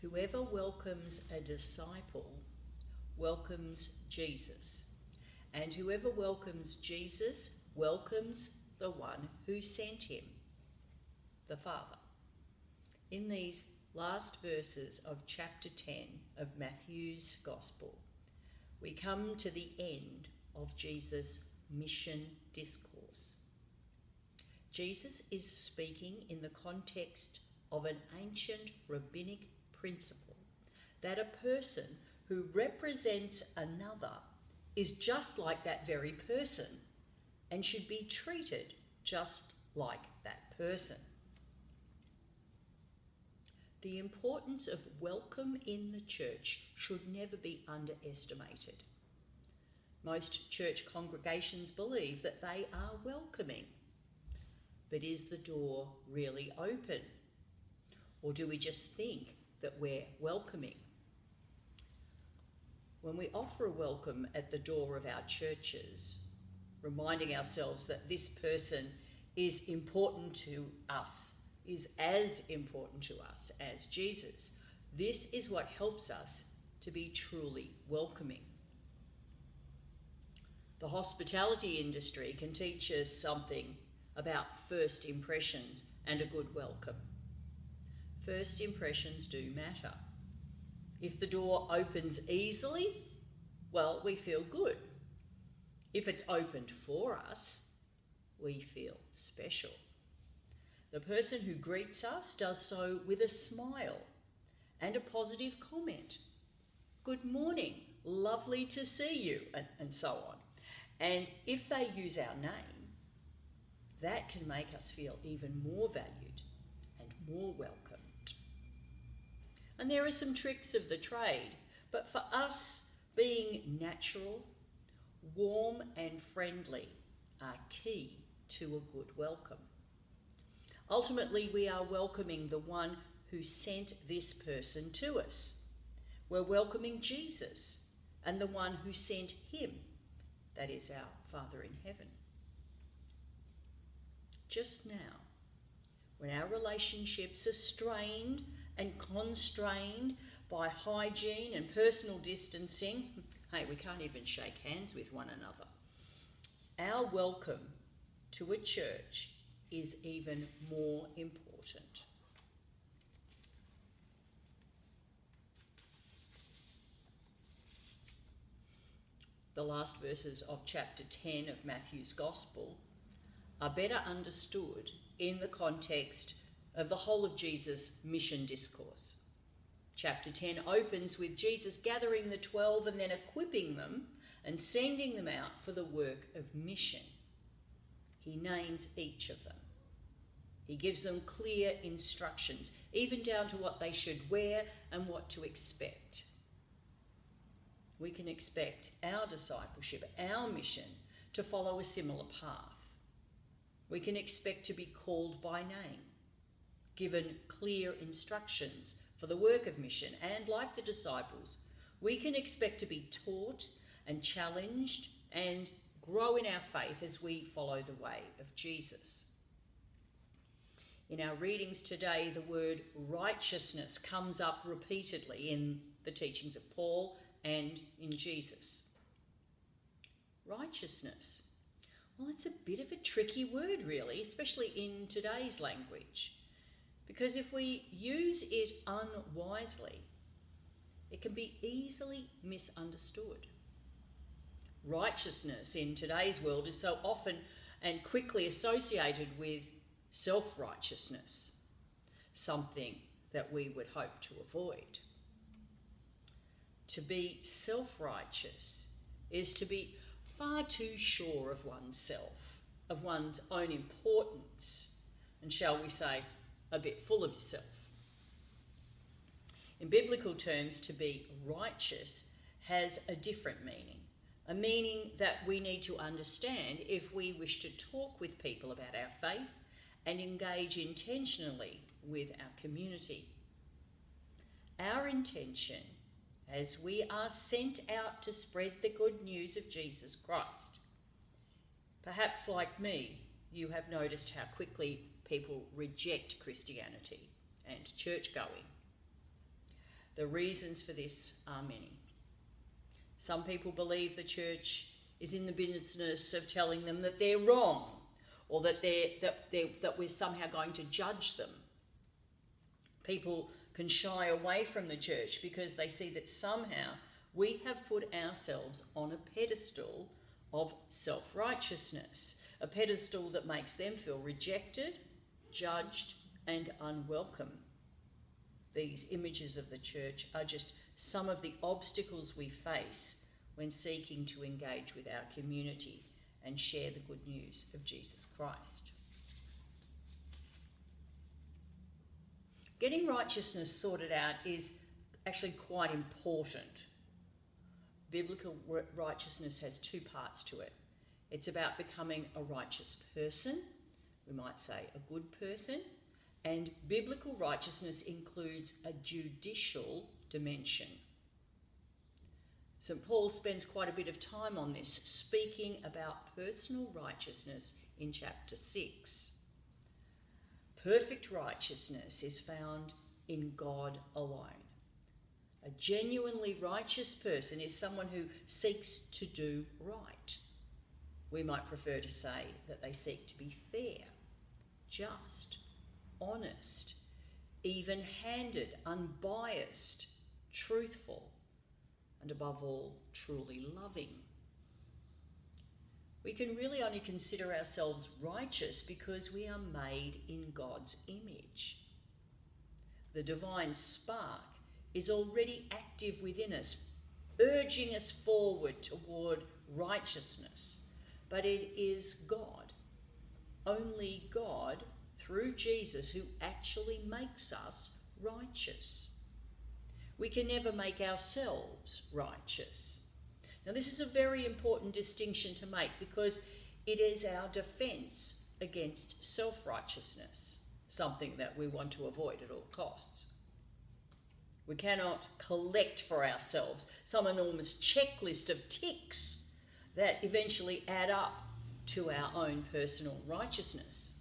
Whoever welcomes a disciple welcomes Jesus, and whoever welcomes Jesus welcomes the one who sent him, the Father. In these last verses of chapter 10 of Matthew's Gospel, we come to the end of Jesus' mission discourse. Jesus is speaking in the context of an ancient rabbinic principle that a person who represents another is just like that very person and should be treated just like that person. The importance of welcome in the church should never be underestimated. Most church congregations believe that they are welcoming. But is the door really open? Or do we just think that we're welcoming? When we offer a welcome at the door of our churches, reminding ourselves that this person is important to us, is as important to us as Jesus, this is what helps us to be truly welcoming. The hospitality industry can teach us something about first impressions and a good welcome. First impressions do matter. If the door opens easily, well, we feel good. If it's opened for us, we feel special. The person who greets us does so with a smile and a positive comment. Good morning, lovely to see you, and so on. And if they use our name, that can make us feel even more valued and more welcomed. And there are some tricks of the trade, but for us, being natural, warm and friendly are key to a good welcome. Ultimately, we are welcoming the one who sent this person to us. We're welcoming Jesus and the one who sent him, that is our Father in heaven. Just now, when our relationships are strained and constrained by hygiene and personal distancing, hey, we can't even shake hands with one another, our welcome to a church is even more important. The last verses of chapter 10 of Matthew's Gospel are better understood in the context of the whole of Jesus' mission discourse. Chapter 10 opens with Jesus gathering the 12 and then equipping them and sending them out for the work of mission. He names each of them. He gives them clear instructions, even down to what they should wear and what to expect. We can expect our discipleship, our mission, to follow a similar path. We can expect to be called by name, given clear instructions for the work of mission, and like the disciples, we can expect to be taught and challenged and grow in our faith as we follow the way of Jesus. In our readings today, the word righteousness comes up repeatedly in the teachings of Paul and in Jesus. Righteousness. Well, it's a bit of a tricky word, really, especially in today's language, because if we use it unwisely, it can be easily misunderstood. Righteousness in today's world is so often and quickly associated with self-righteousness, something that we would hope to avoid. To be self-righteous is to be far too sure of oneself, of one's own importance, and shall we say, a bit full of yourself. In biblical terms, to be righteous has a different meaning, a meaning that we need to understand if we wish to talk with people about our faith and engage intentionally with our community. Our intention, as we are sent out to spread the good news of Jesus Christ. Perhaps like me, you have noticed how quickly people reject Christianity and church-going. The reasons for this are many. Some people believe the church is in the business of telling them that they're wrong, or that we're somehow going to judge them. People can shy away from the church because they see that somehow we have put ourselves on a pedestal of self-righteousness, a pedestal that makes them feel rejected, judged, and unwelcome. These images of the church are just some of the obstacles we face when seeking to engage with our community and share the good news of Jesus Christ. Getting righteousness sorted out is actually quite important. Biblical righteousness has two parts to it. It's about becoming a righteous person, we might say a good person, and biblical righteousness includes a judicial dimension. St. Paul spends quite a bit of time on this, speaking about personal righteousness in chapter 6. Perfect righteousness is found in God alone. A genuinely righteous person is someone who seeks to do right. We might prefer to say that they seek to be fair, just, honest, even-handed, unbiased, truthful, and above all, truly loving. We can really only consider ourselves righteous because we are made in God's image. The divine spark is already active within us, urging us forward toward righteousness. But it is God, only God, through Jesus, who actually makes us righteous. We can never make ourselves righteous. Now, this is a very important distinction to make because it is our defence against self-righteousness, something that we want to avoid at all costs. We cannot collect for ourselves some enormous checklist of ticks that eventually add up to our own personal righteousness.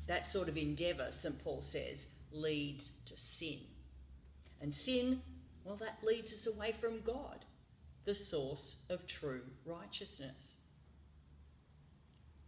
That sort of endeavour, St. Paul says, leads to sin. And sin, well, that leads us away from God, the source of true righteousness.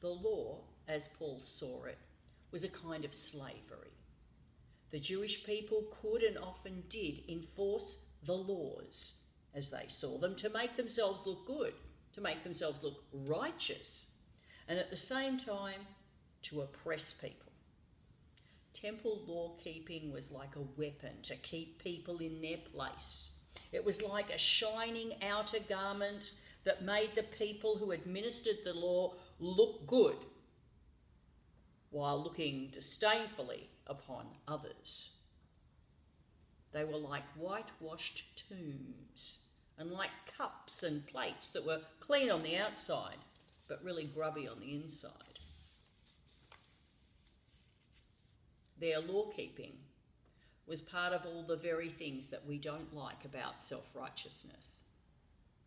The law, as Paul saw it, was a kind of slavery. The Jewish people could and often did enforce the laws as they saw them to make themselves look good, to make themselves look righteous, and at the same time to oppress people. Temple law-keeping was like a weapon to keep people in their place. It was like a shining outer garment that made the people who administered the law look good while looking disdainfully upon others. They were like whitewashed tombs and like cups and plates that were clean on the outside but really grubby on the inside. Their law-keeping was part of all the very things that we don't like about self-righteousness.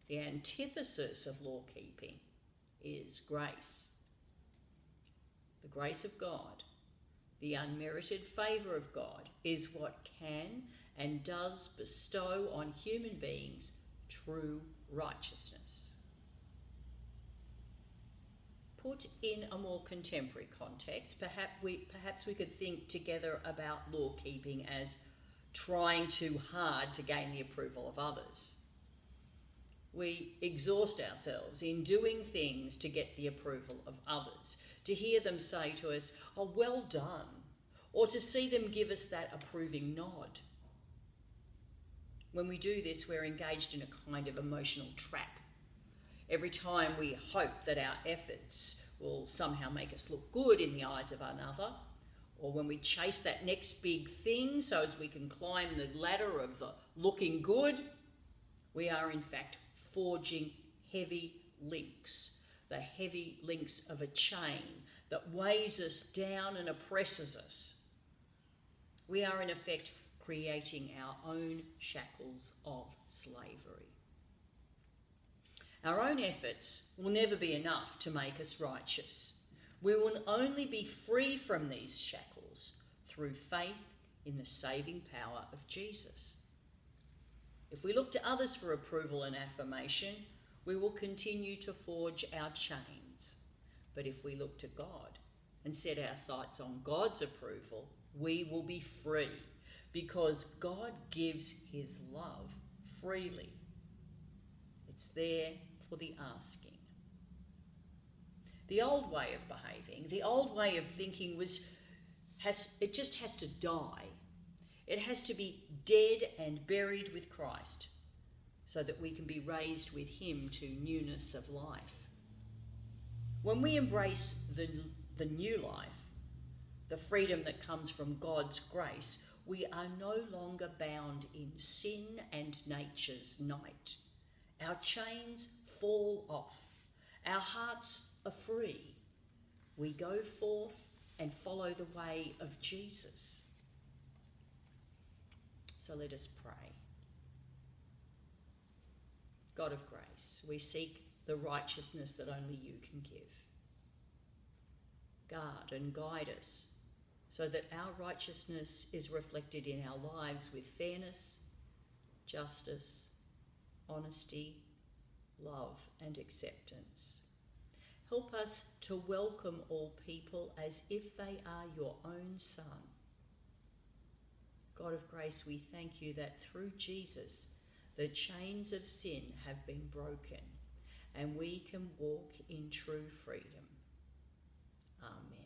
The antithesis of law-keeping is grace. The grace of God, the unmerited favour of God, is what can and does bestow on human beings true righteousness. Put in a more contemporary context, perhaps we could think together about law-keeping as trying too hard to gain the approval of others. We exhaust ourselves in doing things to get the approval of others, to hear them say to us, "Oh, well done," or to see them give us that approving nod. When we do this, we're engaged in a kind of emotional trap. Every time we hope that our efforts will somehow make us look good in the eyes of another, or when we chase that next big thing so as we can climb the ladder of the looking good, we are in fact forging heavy links, the heavy links of a chain that weighs us down and oppresses us. We are in effect creating our own shackles of slavery. Our own efforts will never be enough to make us righteous. We will only be free from these shackles through faith in the saving power of Jesus. If we look to others for approval and affirmation, we will continue to forge our chains. But if we look to God and set our sights on God's approval, we will be free, because God gives his love freely. It's there for the asking. The old way of behaving, the old way of thinking it just has to die. It has to be dead and buried with Christ so that we can be raised with him to newness of life. When we embrace the new life, the freedom that comes from God's grace, we are no longer bound in sin and nature's night. Our chains fall off. Our hearts are free. We go forth and follow the way of Jesus. So let us pray. God of grace, we seek the righteousness that only you can give. Guard and guide us so that our righteousness is reflected in our lives with fairness, justice, honesty, love and acceptance. Help us to welcome all people as if they are your own son. God of grace, we thank you that through Jesus, the chains of sin have been broken and we can walk in true freedom. Amen.